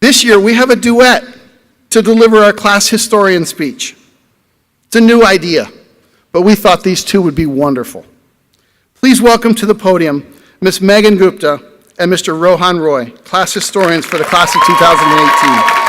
This year, we have a duet to deliver our class historian speech. It's a new idea, but we thought these two would be wonderful. Please welcome to the podium Ms. Megan Gupta and Mr. Rohan Roy, class historians for the class of 2018.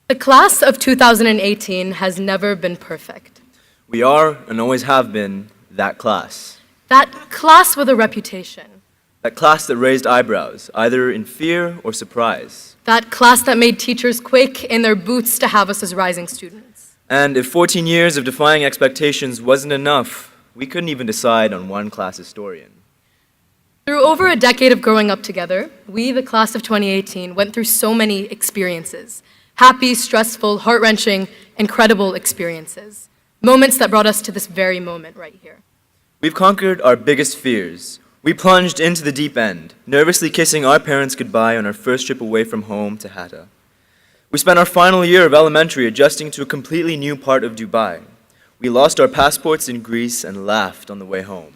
The class of 2018 has never been perfect. We are, and always have been, that class. That class with a reputation. That class that raised eyebrows, either in fear or surprise. That class that made teachers quake in their boots to have us as rising students. And if 14 years of defying expectations wasn't enough, we couldn't even decide on one class historian. Through over a decade of growing up together, we, the class of 2018, went through so many experiences. Happy, stressful, heart-wrenching, incredible experiences. Moments that brought us to this very moment right here. We've conquered our biggest fears. We plunged into the deep end, nervously kissing our parents goodbye on our first trip away from home to Hatta. We spent our final year of elementary adjusting to a completely new part of Dubai. We lost our passports in Greece and laughed on the way home.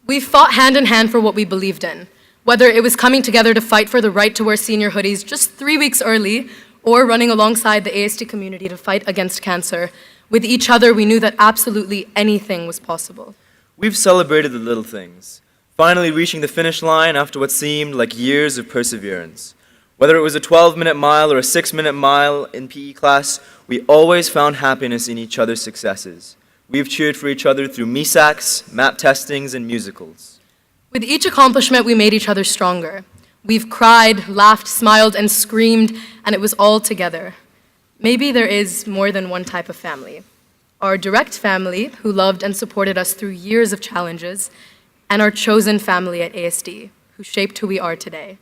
We fought hand in hand for what we believed in, whether it was coming together to fight for the right to wear senior hoodies just 3 weeks early, or running alongside the AST community to fight against cancer. With each other, we knew that absolutely anything was possible. We've celebrated the little things, finally reaching the finish line after what seemed like years of perseverance. Whether it was a 12-minute mile or a 6-minute mile in PE class, we always found happiness in each other's successes. We've cheered for each other through MESACs, map testings, and musicals. With each accomplishment, we made each other stronger. We've cried, laughed, smiled, and screamed, and it was all together. Maybe there is more than one type of family. Our direct family, who loved and supported us through years of challenges, and our chosen family at ASD, who shaped who we are today.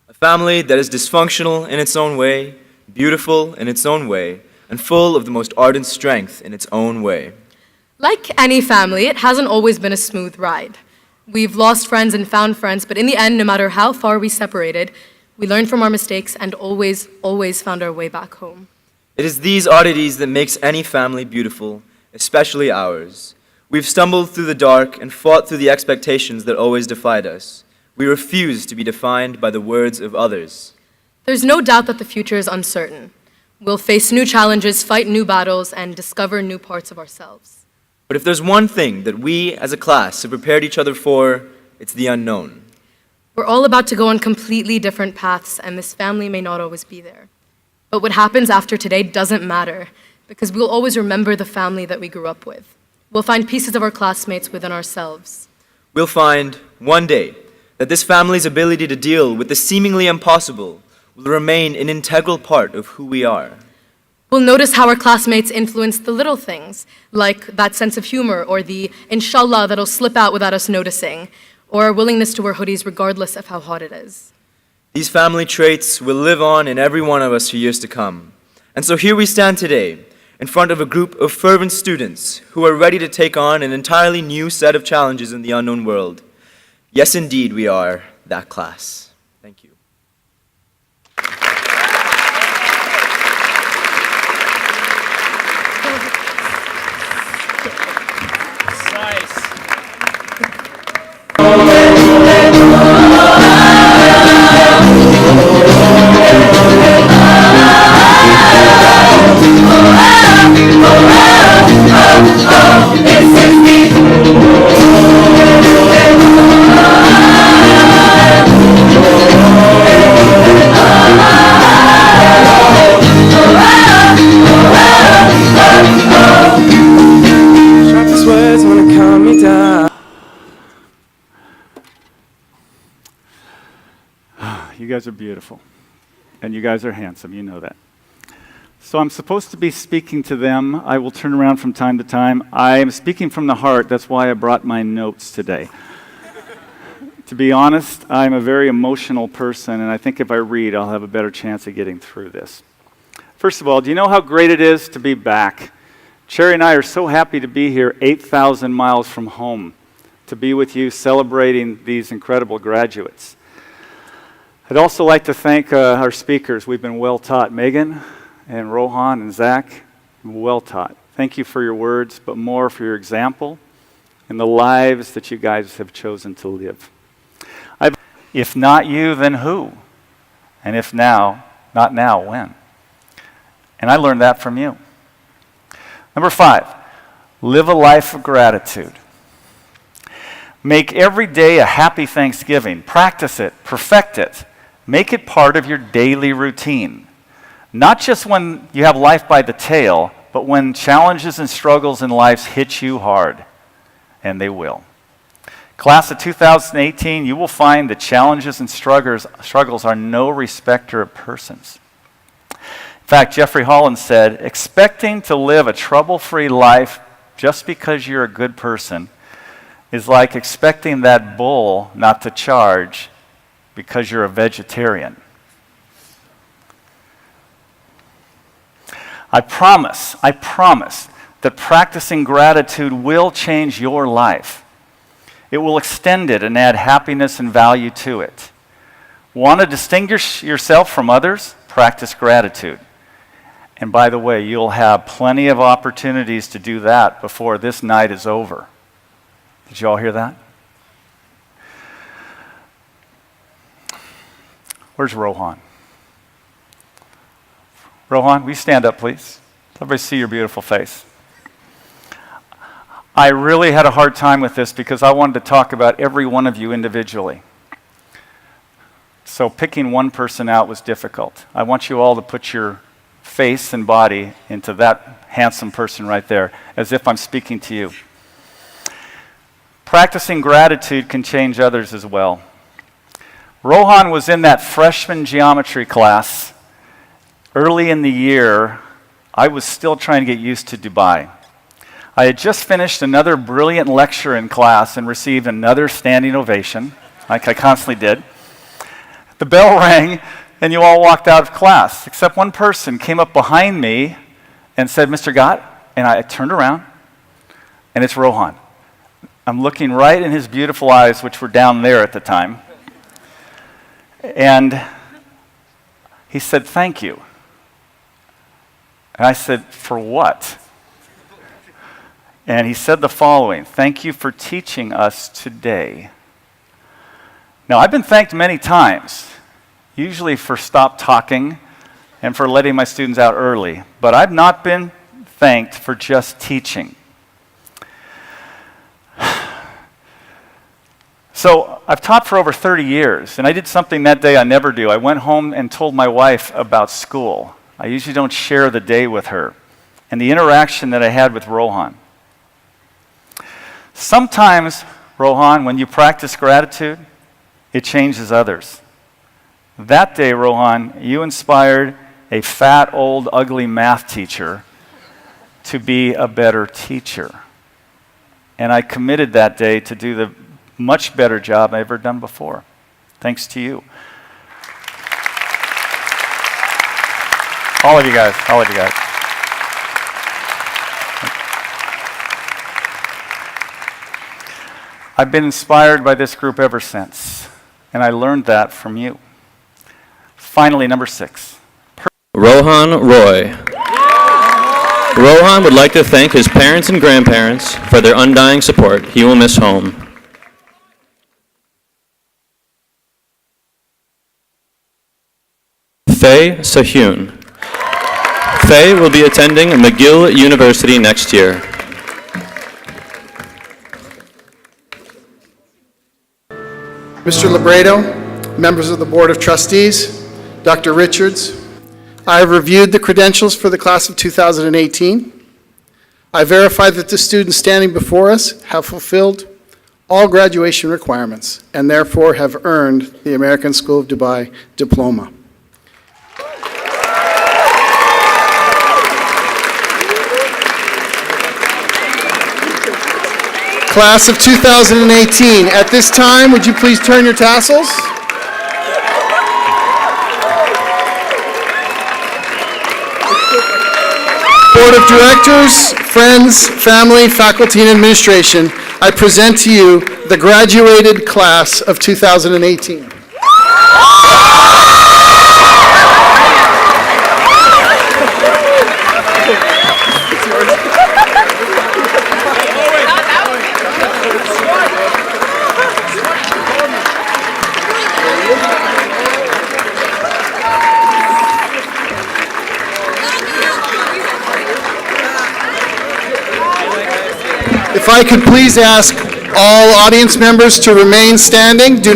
A family that is dysfunctional in its own way, beautiful in its own way, and full of the most ardent strength in its own way. Like any family, it hasn't always been a smooth ride. We've lost friends and found friends, but in the end, no matter how far we separated, we learned from our mistakes and always, always found our way back home. It is these oddities that makes any family beautiful, especially ours. We've stumbled through the dark and fought through the expectations that always defied us. We refuse to be defined by the words of others. There's no doubt that the future is uncertain. We'll face new challenges, fight new battles, and discover new parts of ourselves. But if there's one thing that we as a class have prepared each other for, it's the unknown. We're all about to go on completely different paths, and this family may not always be there. But what happens after today doesn't matter, because we'll always remember the family that we grew up with. We'll find pieces of our classmates within ourselves. We'll find, one day, that this family's ability to deal with the seemingly impossible will remain an integral part of who we are. We'll notice how our classmates influence the little things, like that sense of humor or the inshallah that'll slip out without us noticing, or our willingness to wear hoodies regardless of how hot it is. These family traits will live on in every one of us for years to come. And so here we stand today, in front of a group of fervent students who are ready to take on an entirely new set of challenges in the unknown world. Yes, indeed, we are that class. Thank you. You guys are beautiful, and you guys are handsome, you know that. So I'm supposed to be speaking to them. I will turn around from time to time. I am speaking from the heart. That's why I brought my notes today. To be honest, I'm a very emotional person, and I think if I read, I'll have a better chance of getting through this. First of all, do you know how great it is to be back? Cherry and I are so happy to be here 8,000 miles from home, to be with you celebrating these incredible graduates. I'd also like to thank our speakers. We've been well taught. Megan and Rohan and Zach, well taught. Thank you for your words, but more for your example and the lives that you guys have chosen to live. If not you, then who? And if now, not now, when? And I learned that from you. Number 5, live a life of gratitude. Make every day a happy Thanksgiving. Practice it, perfect it. Make it part of your daily routine. Not just when you have life by the tail, but when challenges and struggles in life hit you hard. And they will. Class of 2018, you will find that challenges and struggles are no respecter of persons. In fact, Jeffrey Holland said, expecting to live a trouble-free life just because you're a good person is like expecting that bull not to charge because you're a vegetarian. I promise that practicing gratitude will change your life. It will extend it and add happiness and value to it. Want to distinguish yourself from others? Practice gratitude. And by the way, you'll have plenty of opportunities to do that before this night is over. Did you all hear that? Where's Rohan? Rohan, will you stand up, please? Everybody see your beautiful face. I really had a hard time with this because I wanted to talk about every one of you individually. So picking one person out was difficult. I want you all to put your face and body into that handsome person right there, as if I'm speaking to you. Practicing gratitude can change others as well. Rohan was in that freshman geometry class. Early in the year, I was still trying to get used to Dubai. I had just finished another brilliant lecture in class and received another standing ovation, like I constantly did. The bell rang, and you all walked out of class, except one person came up behind me and said, Mr. Gott, and I turned around, and it's Rohan. I'm looking right in his beautiful eyes, which were down there at the time, and he said, thank you. And I said, for what? And he said the following, thank you for teaching us today. Now, I've been thanked many times, usually for stop talking and for letting my students out early, but I've not been thanked for just teaching. So I've taught for over 30 years, and I did something that day I never do. I went home and told my wife about school. I usually don't share the day with her and the interaction that I had with Rohan. Sometimes, Rohan, when you practice gratitude, it changes others. That day, Rohan, you inspired a fat, old, ugly math teacher to be a better teacher. And I committed that day to do the much better job I've ever done before. Thanks to you. All of you guys. I've been inspired by this group ever since, and I learned that from you. Finally, number 6. Rohan Roy. Rohan would like to thank his parents and grandparents for their undying support. He will miss home. Faye Sahun. Faye will be attending McGill University next year. Mr. Libredo, members of the Board of Trustees, Dr. Richards, I have reviewed the credentials for the class of 2018. I verify that the students standing before us have fulfilled all graduation requirements and therefore have earned the American School of Dubai diploma. Class of 2018. At this time, would you please turn your tassels? Board of Directors, friends, family, faculty, and administration, I present to you the graduated class of 2018. If I could please ask all audience members to remain standing. Do